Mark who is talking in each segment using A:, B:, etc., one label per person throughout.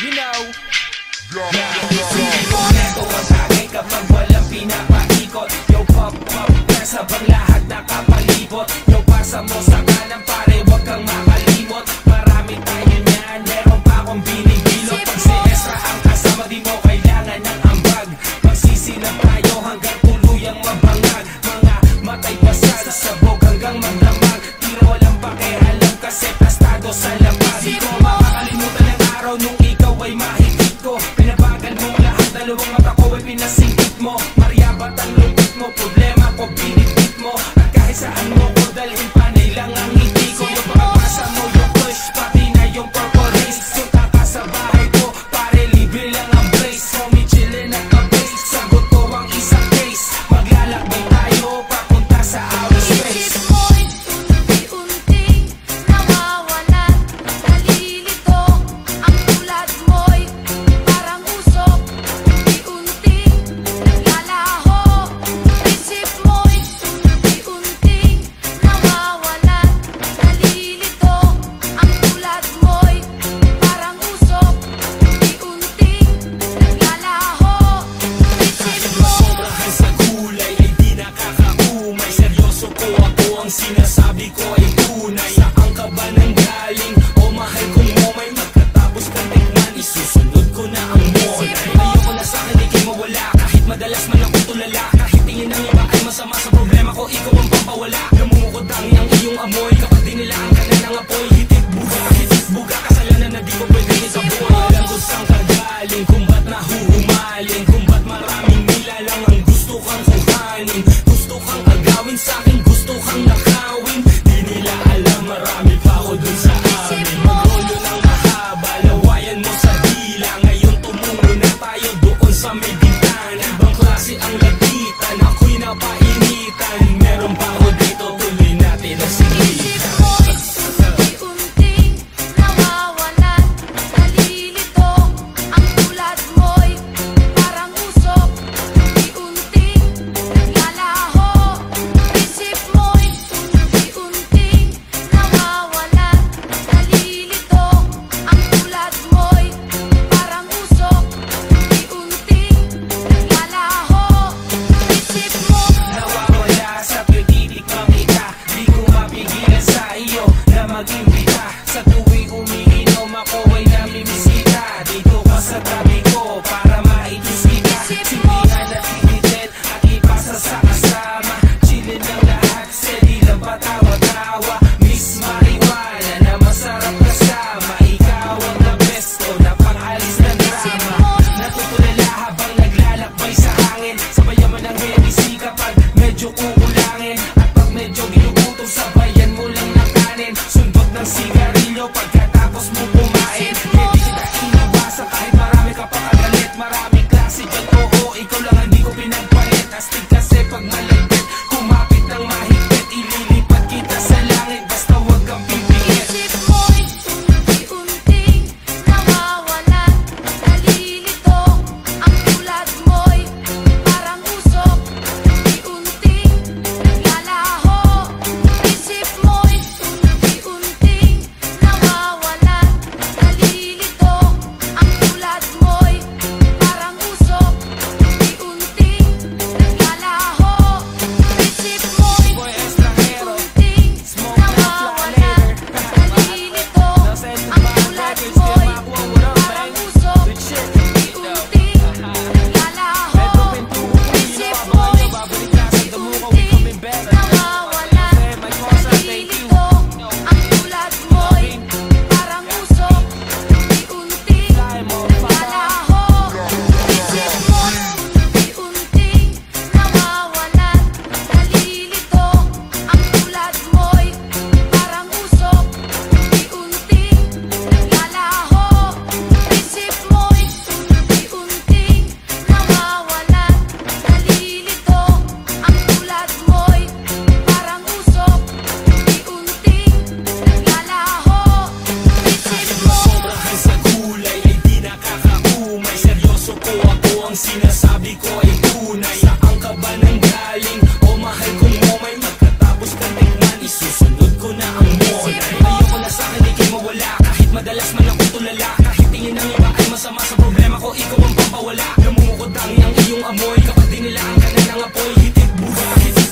A: You know, hindi kompleto ang bagay kapag walang pinapaikot. Yo, pop, pop, press habang lahat nakapalibot. Yo, pasa mo sa kanan pare, wag kang makalimot. Marami tayo niyan, meron pa akong binibilot. Pag si Ezra ang kasama, di mo kailangan ng ambag. Magsisilang tayo hanggang tuluyang mabangag. Mga matay basag, sabog hanggang magdamag. Tira walang pakialam kasi tastado sa lampas. Di ko makakalimutan ang araw nung ikaw ay mahigit ko. Pinabagal mong lahat, dalawang mata ko ay pinasingkit mo. Mariabat ang lupit mo, problema ko binibit mo. At kahit saan mo ko dalhin, panay lang ang hindi ko. Yung pagkakasa mo, yung push, pati na yung purple haze. Sunta ka sa bahay ko, pare libre lang ang brace. Homie chillin' at ka-base, sagot ko ang isang case. Maglalakbay tayo, papunta sa outer space. Sinasabi ko ay tunay. Saan ka ba nang galing? O mahal kong mo may magkatapos kang tignan, isusunod ko na ang monay. Ayoko na sa'kin di kayo mawala, kahit madalas man ako tulala. Kahit tingin ng iba ay masama sa problema ko, ikaw ang pampawala. Namumukod ang iyong amoy, kapag di nila ang kanan ng apoy. Hitit buga, kasalanan na di ko pwede isaboy. Alam ko saan ka galing, kung ba't nahuhumaling, kung ba't maraming nilalang ang gusto kang kuhanin. Gusto kang agawin sa'kin, gusto kang nakawin. Di nila alam, marami pa ako dun sa amin. Magrolo ng mahaba, lawayan mo sa dila. Ngayon tumungo na tayo doon sa may bintana. Ibang klase ang lagitan, ako'y napainitan. Meron pa ako dito, tuloy natin ang sigitan. Mag-imbita sa tuwing umiinom ako ay namimisita. Dito ka sa tabi ko para maitisita. Sindihan at tinitin at ipasa sa kasama. Chillin ng lahat, steady lang patawa-tawa. Miss marijuana na masarap kasama. Ikaw ang the best ko na pang-alis ng drama. Natutulala habang naglalakbay sa hangin. Sabayan mo ng Hennessy kapag medyo kukulangin. At pag medyo ginugutom, sabayan mo lang ng kanin. Sundot ng sigarilyo pagkatapos mo kumain. Hindi kita inabasa kahit marami ka pa kagalit. Maraming klase dyan, oo, ikaw lang hindi ko pinagpalit. Astig kasi pag malagkit, kumapit ng mahigpit. Ililipat kita sa langit, basta huwag kang pipigit.
B: Isip mo'y unti-unting nawawalan. Nalilito ang tulad mo'y parang usok. Unti-unting naglalaho. Isip mo'y unti-unting nawawalan.
A: natutulala. Kahit tingin ng iba ay masama sa problema ko, ikaw ang pampawala. Namumukod tangi ang iyong amoy, kapag dinilaan ka na ng apoy. Hitit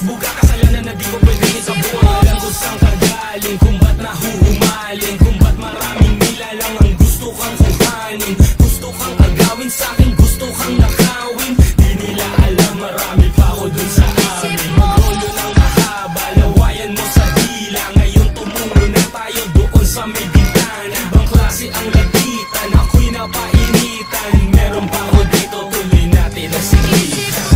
A: buga, kasalanan na di ko pwede itaboy. Alam ko saan ka galing, kung ba't nahuhumaling, kung ba't maraming nilalang ang gusto kang kuhanin. Gusto kang agawin sa'kin, gusto kang nakawin. Di nila alam, marami pa ako dun sa amin. Magulo ng mahaba, lawayan mo sa dila. Ngayon tumungo na tayo doon sa may bintana. Ibang klase ang lagitan, ako'y napainitan. Meron pa ako dito, tuloy natin ang sigitan.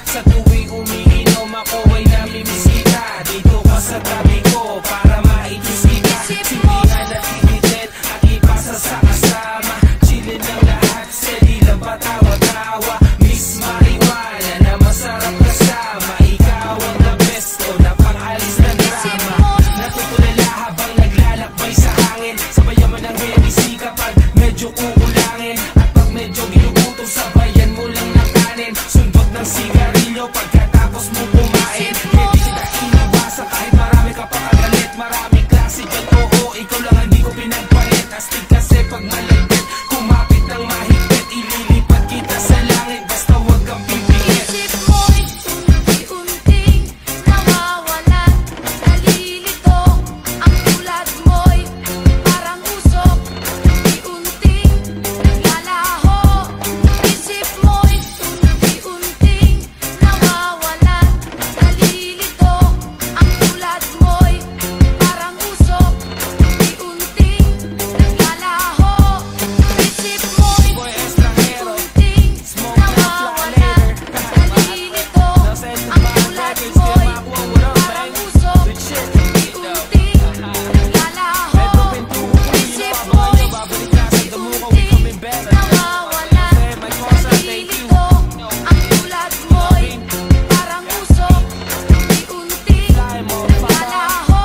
A: Sa tuwing umiinom ako ay namimisita. Dito ka sa tabi ko para maitis kita. Sindihan at higitin at ipasa sa kasama. Chillin lang lahat, steady lang patawa-tawa. Miss marijuana na masarap kasama. Ikaw ang the best ko na pang-alis ng drama. Natutulala habang naglalakbay sa hangin. Sabayan mo ng Hennessy kapag medyo kukulangin. At pag medyo ginugutom, sabayan mo lang ng kanin. Sundot ng sigarilyo pagkatapos mo kumain. Hindi kita inabasa kahit marami ka pa kagalit. Maraming klase dyan, oo, ikaw lang hindi ko pinagpalit. Astig kasi pag malagkit, kumapit ng mahigpit. Ililipat kita sa langit, basta huwag kang pipikit.
B: Isip mo'y unti-unting nawawalan. Nalilito ang tulad mo'y parang usok. Unti-unting naglalaho. Isip mo'y unti-unting nawawalan. Nalilito ang tulad mo'y parang usok. Unti-unting naglalaho. Isip mo'y
A: Boy estranghero,
B: unti-unting
A: smoke na fly
B: nawawalan.
A: later.
B: Nalilito
A: Nasa ito
B: ang
A: ba ang
B: tulad
A: records?
B: mo'y
A: Kaya makuha mo lang,
B: parang
A: man.
B: usok.
A: Good shit.
B: Unti-unting naglalaho.
A: Medyo pintuho ko,
B: Isip
A: abangan
B: mo'y
A: nyo, babalik na sa damo ko, we coming back.
B: nawawalan.
A: Say my cause, I thank you.
B: Nalilito ang tulad mo'y parang usok. Unti-unting
A: Fly, motherfucker.
B: naglalaho.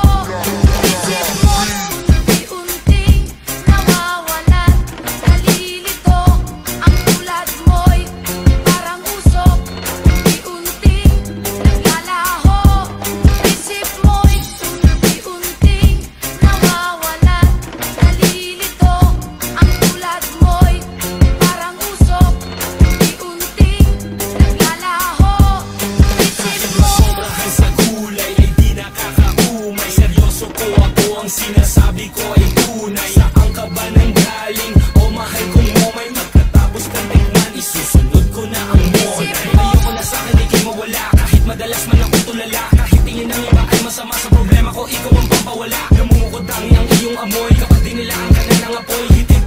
B: Isip mo'y unti-unting nawawalan. Nalilito ang tulad mo'y parang usok. Unti-unting naglalaho. Isip mo'y unti-unting nawawalan. Nalilito ang tulad mo'y parang usok. Unti-unting naglalaho. Isip mo
A: Sobrahan sa gulay ay di nakakaumay. Seryoso ko, ako ang sinasabi ko ay tunay. Saan ka ba nang galing? O mahal kong momay, magkatapos kang tingnan, isusunod ko na ang monay. Ayoko na sa'kin ikay mawala, kahit madalas man ako tulala. Kahit tingin ng iba ay masama sa problema ko, ikaw ang pampawala. Namumukod tangi ang iyong amoy, kapag dinilaan ka na ng apoy. Hitit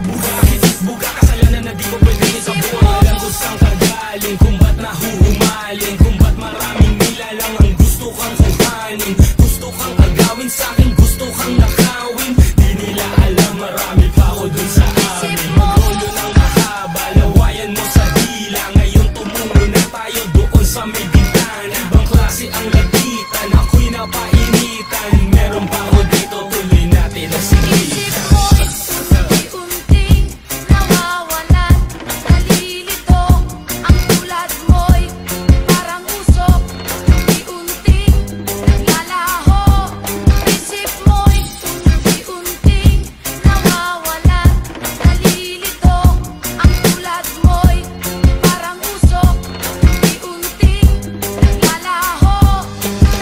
A: buga, kasalanan na di ko pwede itaboy. Alam ko saan ka galing, kung ba't nahuhumaling, kung ba't maraming nilalang ang gusto kang kuhanin. Gusto kang agawin sa'kin, gusto kang nakawin. Di nila alam, marami pa ako dun sa amin. Magulo ng mahaba, lawayan mo sa dila. Ngayon tumungo na tayo doon sa may bintana. Ibang klase ang lagitan, ako'y napainitan. Meron pa ako dito, tuloy natin ang sigitan.
B: unti-unting nawawalan. Nalilito ang tulad mo'y parang usok. Unti-unting naglalaho. Isip mo'y unti-unting nawawalan. Nalilito ang tulad mo'y parang usok. Unti-unting naglalaho.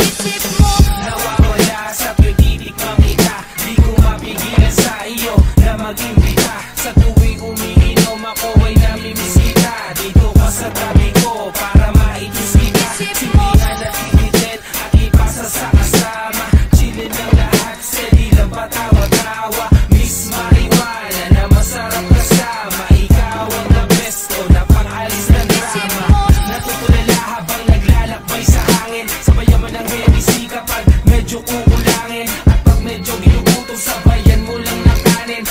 B: Isip mo
A: Nawawala sa pagdidik ng kita. Di ko mapigilan sa iyo na mag-imbita. Sa tuwing umiinom ako ay namimisita. Dito ka sa tabi ko para maitis kita. Sindihan at higitin at ipasa sa kasama. Chillin lang lahat, steady lang patawa-tawa. Miss marijuana na masarap kasama. Ikaw ang the best ko na pang-alis ng drama. Natutulala habang naglalakbay sa hangin. Sabayan mo ng Hennessy kapag medyo kukulangin. At pag medyo ginugutom, sabayan mo lang ng kanin.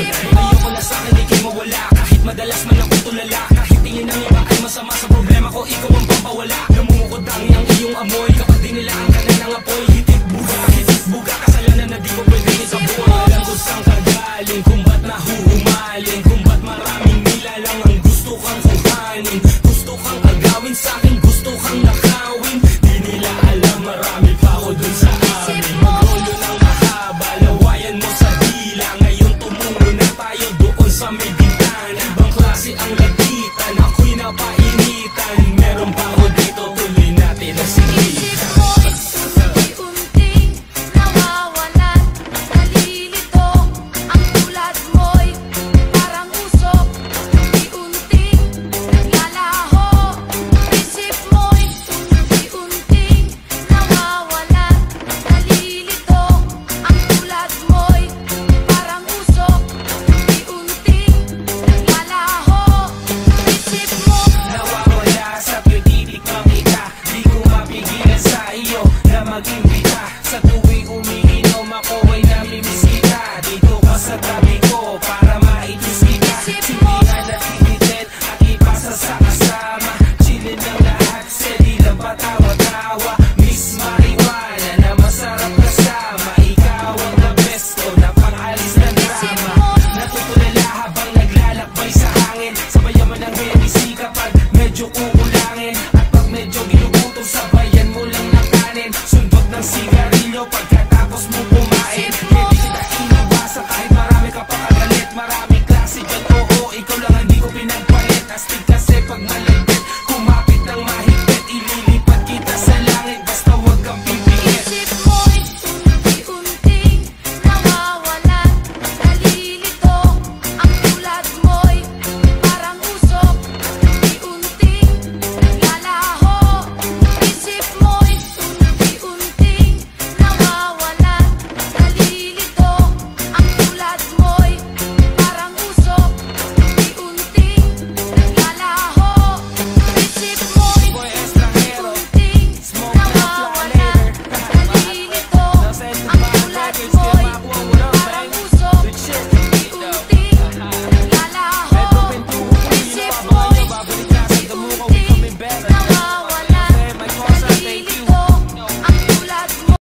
A: Ayoko na sa'kin ikay mawala, kahit madalas man ako tulala. Kahit tingin ng iba ay masama sa problema ko, ikaw ang pampawala. Namumukod ang iyong amoy, kapag dinilaan ka na ng apoy. Hitik buga, kasalanan na di ko pwede isaboy. Alam ko saan ka galing, kung ba't nahuhumaling, kung ba't maraming nilalang ang gusto kang kuhanin, gusto kang agawin sa'kin.